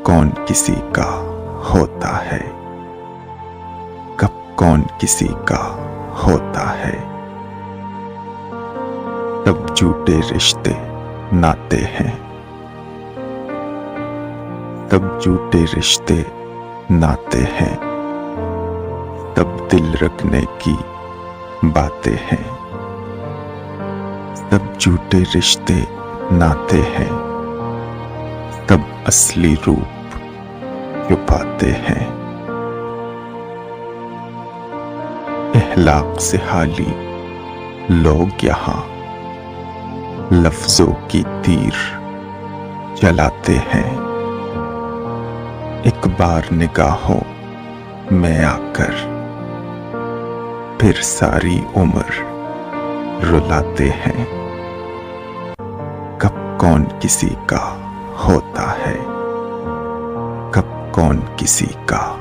कौन किसी का होता है, कब कौन किसी का होता है। तब झूठे रिश्ते नाते हैं, तब झूठे रिश्ते नाते हैं, तब दिल रखने की बातें हैं। तब झूठे रिश्ते नाते हैं, तब असली रूप छुपाते हैं। इहलाक से हाली लोग यहाँ लफ्जों की तीर चलाते हैं। एक बार निगाहों में आकर फिर सारी उम्र रुलाते हैं। कब कौन किसी का होता है, कब कौन किसी का